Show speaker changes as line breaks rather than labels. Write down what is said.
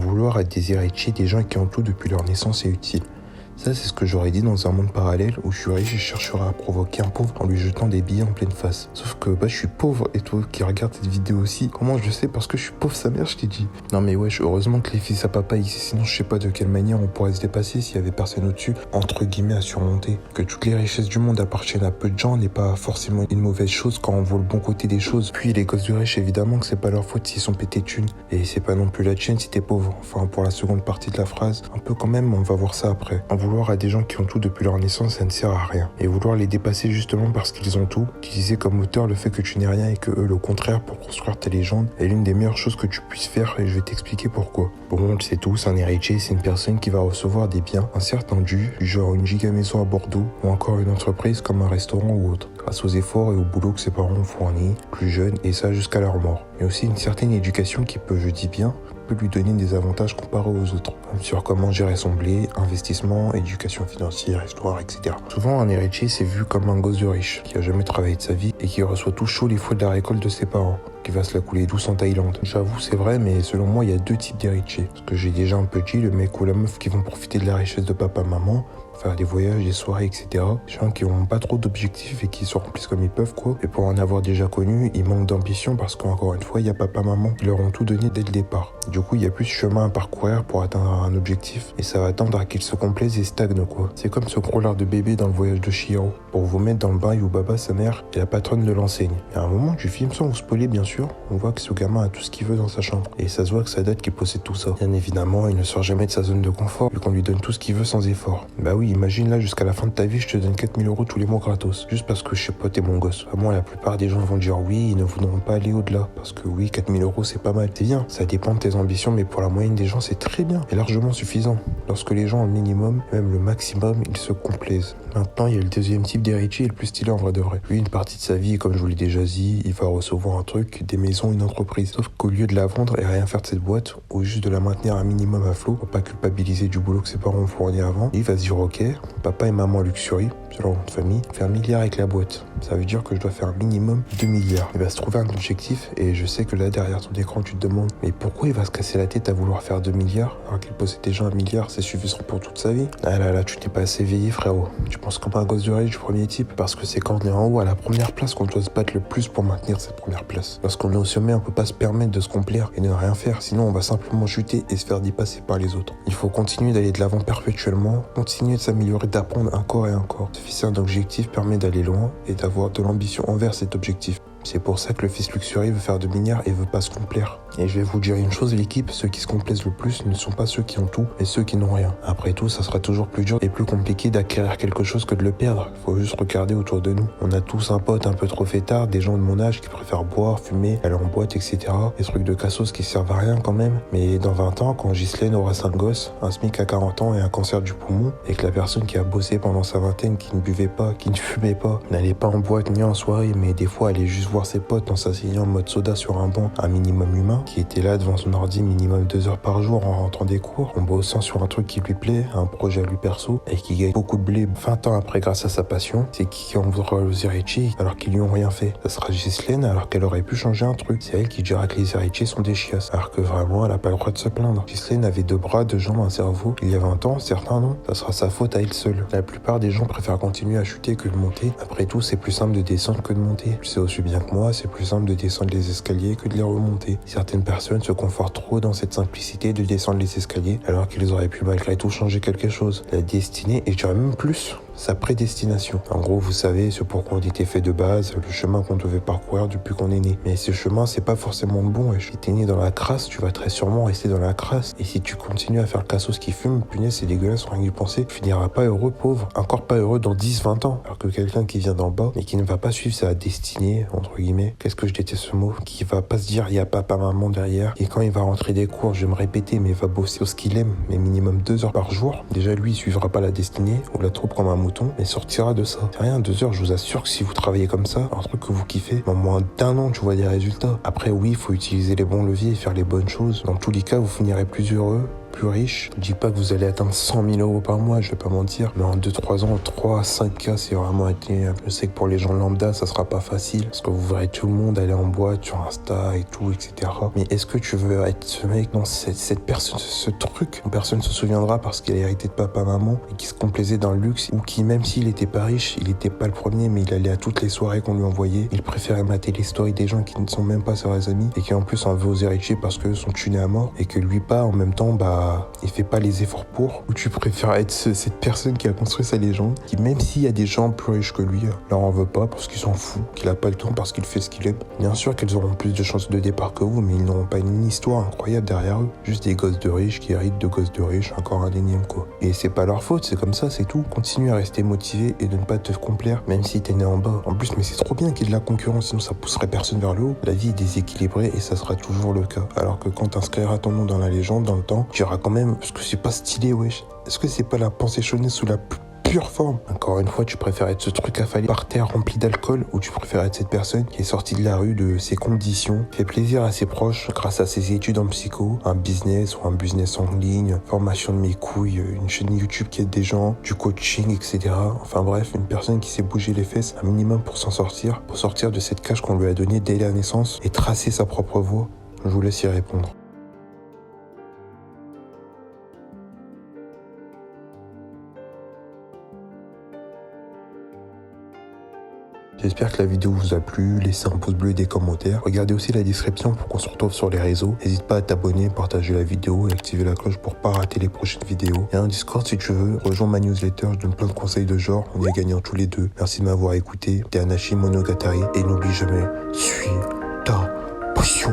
vouloir à des héritiers des gens qui ont tout depuis leur naissance est utile. Ça, c'est ce que j'aurais dit dans un monde parallèle où je suis riche et chercherai à provoquer un pauvre en lui jetant des billets en pleine face. Sauf que je suis pauvre et toi qui regardes cette vidéo aussi, comment je le sais? Parce que je suis pauvre sa mère, je t'ai dit. Non mais wesh, heureusement que les fils à papa ici, sinon je sais pas de quelle manière on pourrait se dépasser s'il y avait personne au-dessus, entre guillemets, à surmonter. Que toutes les richesses du monde appartiennent à peu de gens n'est pas forcément une mauvaise chose quand on voit le bon côté des choses. Puis les gosses de riches, évidemment que c'est pas leur faute s'ils sont pétés de thunes. Et c'est pas non plus la tienne si t'es pauvre. Enfin, pour la seconde partie de la phrase, un peu quand même, on va voir ça après. En vouloir à des gens qui ont tout depuis leur naissance, ça ne sert à rien. Et vouloir les dépasser justement parce qu'ils ont tout, utiliser comme moteur le fait que tu n'es rien et que eux le contraire pour construire ta légende, est l'une des meilleures choses que tu puisses faire et je vais t'expliquer pourquoi. Bon, on le sait tous, un héritier, c'est une personne qui va recevoir des biens, un certain dû, genre une giga maison à Bordeaux ou encore une entreprise comme un restaurant ou autre, grâce aux efforts et au boulot que ses parents ont fournis, plus jeunes et ça jusqu'à leur mort. Mais aussi une certaine éducation qui peut, je dis bien, lui donner des avantages comparés aux autres, sur comment gérer son blé, investissement, éducation financière, histoire, etc. Souvent, un héritier c'est vu comme un gosse de riche, qui a jamais travaillé de sa vie et qui reçoit tout chaud les fruits de la récolte de ses parents, qui va se la couler douce en Thaïlande. J'avoue, c'est vrai, mais selon moi, il y a deux types d'héritiers. Ce que j'ai déjà un peu dit, le mec ou la meuf qui vont profiter de la richesse de papa-maman, faire des voyages, des soirées, etc. Des gens qui n'ont pas trop d'objectifs et qui se remplissent comme ils peuvent, quoi. Et pour en avoir déjà connu, ils manquent d'ambition parce qu'encore une fois, il y a papa-maman qui leur ont tout donné dès le départ. Du coup, il y a plus de chemin à parcourir pour atteindre un objectif et ça va attendre à qu'ils se complaisent et stagnent, quoi. C'est comme ce gros lard de bébé dans le voyage de Chihiro. Pour vous mettre dans le bain, Yubaba, sa mère, est la patronne de l'enseigne. Et à un moment du film, sans vous spoiler bien sûr, on voit que ce gamin a tout ce qu'il veut dans sa chambre. Et ça se voit que ça date qu'il possède tout ça. Bien évidemment, il ne sort jamais de sa zone de confort vu qu'on lui donne tout ce qu'il veut sans effort. Bah oui, imagine là, jusqu'à la fin de ta vie, je te donne 4000 € tous les mois gratos. Juste parce que je sais pas, t'es mon gosse. À moi, la plupart des gens vont dire oui, ils ne voudront pas aller au-delà. Parce que oui, 4000 € c'est pas mal. C'est bien, ça dépend de tes ambitions, mais pour la moyenne des gens, c'est très bien et largement suffisant. Lorsque les gens ont le minimum, même le maximum, ils se complaisent. Maintenant, il y a le deuxième type d'héritier, le plus stylé en vrai de vrai. Lui, une partie de sa vie, comme je vous l'ai déjà dit, il va recevoir un truc, des maisons, une entreprise. Sauf qu'au lieu de la vendre et rien faire de cette boîte, ou juste de la maintenir un minimum à flot, pour pas culpabiliser du boulot que ses parents ont fourni avant, il va se dire ok, papa et maman luxury, selon notre famille, faire 1 milliard avec la boîte. Ça veut dire que je dois faire un minimum 2 milliards. Il va se trouver un objectif et je sais que là derrière ton écran tu te demandes mais pourquoi il va se casser la tête à vouloir faire 2 milliards alors qu'il possède déjà 1 milliard, c'est suffisant pour toute sa vie. Ah là, tu n'es pas assez vieilli frérot. Tu penses comme un gosse de riche du premier type parce que c'est quand on est en haut à la première place qu'on doit se battre le plus pour maintenir cette première place. Lorsqu'on est au sommet, on peut pas se permettre de se complaire et ne rien faire, sinon on va simplement chuter et se faire dépasser par les autres. Il faut continuer d'aller de l'avant perpétuellement, continuer de s'améliorer, d'apprendre encore et encore. Se fixer un objectif permet d'aller loin et d'avoir de l'ambition envers cet objectif. C'est pour ça que le fils luxury veut faire 2 milliards et veut pas se complaire. Et je vais vous dire une chose, l'équipe, ceux qui se complaisent le plus ne sont pas ceux qui ont tout, mais ceux qui n'ont rien. Après tout, ça sera toujours plus dur et plus compliqué d'acquérir quelque chose que de le perdre. Faut juste regarder autour de nous. On a tous un pote un peu trop fêtard, des gens de mon âge qui préfèrent boire, fumer, aller en boîte, etc. Des trucs de cassos qui servent à rien quand même. Mais dans 20 ans, quand Ghislaine aura 5 gosses, un SMIC à 40 ans et un cancer du poumon, et que la personne qui a bossé pendant sa vingtaine, qui ne buvait pas, qui ne fumait pas, n'allait pas en boîte ni en soirée, mais des fois allait juste voir ses potes en s'asseyant en mode soda sur un banc, un minimum humain, qui était là devant son ordi minimum 2 heures par jour en rentrant des cours, en bossant sur un truc qui lui plaît, un projet à lui perso, et qui gagne beaucoup de blé 20 ans après grâce à sa passion, c'est qui en voudra aux héritiers alors qu'ils lui ont rien fait. Ça sera Ghislaine alors qu'elle aurait pu changer un truc. C'est elle qui dira que les héritiers sont des chiasses, alors que vraiment elle a pas le droit de se plaindre. Ghislaine avait 2 bras, 2 jambes, un cerveau. Il y a 20 ans, certains non. Ça sera sa faute à elle seule. La plupart des gens préfèrent continuer à chuter que de monter. Après tout, c'est plus simple de descendre que de monter. Tu sais aussi bien que moi, c'est plus simple de descendre les escaliers que de les remonter. Certaines personnes se confortent trop dans cette simplicité de descendre les escaliers alors qu'ils auraient pu malgré tout changer quelque chose. La destinée, et je dirais même plus, sa prédestination. En gros, vous savez ce pourquoi on était fait de base, le chemin qu'on devait parcourir depuis qu'on est né. Mais ce chemin, c'est pas forcément le bon. Si t'es né dans la crasse, tu vas très sûrement rester dans la crasse. Et si tu continues à faire le cassos qui fume, punaise, c'est dégueulasse, rien que d'y penser. Tu finiras pas heureux, pauvre. Encore pas heureux dans 10-20 ans. Alors que quelqu'un qui vient d'en bas et qui ne va pas suivre sa destinée, entre guillemets, qu'est-ce que je déteste ce mot, qui va pas se dire il y a papa, maman derrière. Et quand il va rentrer des cours, je vais me répéter, mais il va bosser sur ce qu'il aime, mais minimum 2 heures par jour. Déjà, lui, il suivra pas la destinée ou la troupe comme un mouton, mais sortira de ça. C'est rien, 2 heures, je vous assure que si vous travaillez comme ça, un truc que vous kiffez, en moins d'1 an, tu vois des résultats. Après, oui, il faut utiliser les bons leviers et faire les bonnes choses. Dans tous les cas, vous finirez plus heureux plus riche. Je dis pas que vous allez atteindre 100 000 euros par mois, je vais pas mentir, mais en 2-3 ans, 3 à 5K, c'est vraiment été... Je sais que pour les gens lambda, ça sera pas facile, parce que vous verrez tout le monde aller en boîte sur Insta et tout, etc. Mais est-ce que tu veux être ce mec, non, cette personne, ce truc dont personne se souviendra parce qu'il a hérité de papa-maman et qui se complaisait dans le luxe, ou qui, même s'il était pas riche, il était pas le premier, mais il allait à toutes les soirées qu'on lui envoyait, il préférait mater les stories des gens qui ne sont même pas ses vrais amis et qui en plus en veut aux héritiers parce qu'eux sont tunés à mort et que lui pas, en même temps, il fait pas les efforts pour. Ou tu préfères être cette personne qui a construit sa légende, qui même s'il y a des gens plus riches que lui, leur en veut pas parce qu'il s'en fout, qu'il a pas le temps parce qu'il fait ce qu'il aime. Bien sûr qu'elles auront plus de chances de départ que vous, mais ils n'auront pas une histoire incroyable derrière eux. Juste des gosses de riches qui héritent de gosses de riches, encore un énième quoi. Et c'est pas leur faute, c'est comme ça, c'est tout. Continue à rester motivé et de ne pas te complaire, même si t'es né en bas. En plus, mais c'est trop bien qu'il y ait de la concurrence, sinon ça pousserait personne vers le haut. La vie est déséquilibrée et ça sera toujours le cas. Alors que quand t'inscriras ton nom dans la légende, dans le temps, tu iras quand même, parce que c'est pas stylé, wesh. Est-ce que c'est pas la pensée chaunée sous la pure forme? Encore une fois, tu préfères être ce truc affalé par terre rempli d'alcool, ou tu préfères être cette personne qui est sortie de la rue de ses conditions, fait plaisir à ses proches grâce à ses études en psycho, un business ou un business en ligne, formation de mes couilles, une chaîne YouTube qui aide des gens, du coaching, etc. Enfin bref, une personne qui s'est bougé les fesses un minimum pour s'en sortir, pour sortir de cette cage qu'on lui a donnée dès la naissance et tracer sa propre voie. Je vous laisse y répondre. J'espère que la vidéo vous a plu, laissez un pouce bleu et des commentaires. Regardez aussi la description pour qu'on se retrouve sur les réseaux. N'hésite pas à t'abonner, partager la vidéo et activer la cloche pour pas rater les prochaines vidéos. Et un Discord si tu veux, rejoins ma newsletter, je donne plein de conseils de genre, on est gagnant tous les deux. Merci de m'avoir écouté, c'était Anashi Monogatari et n'oublie jamais, suis ta passion.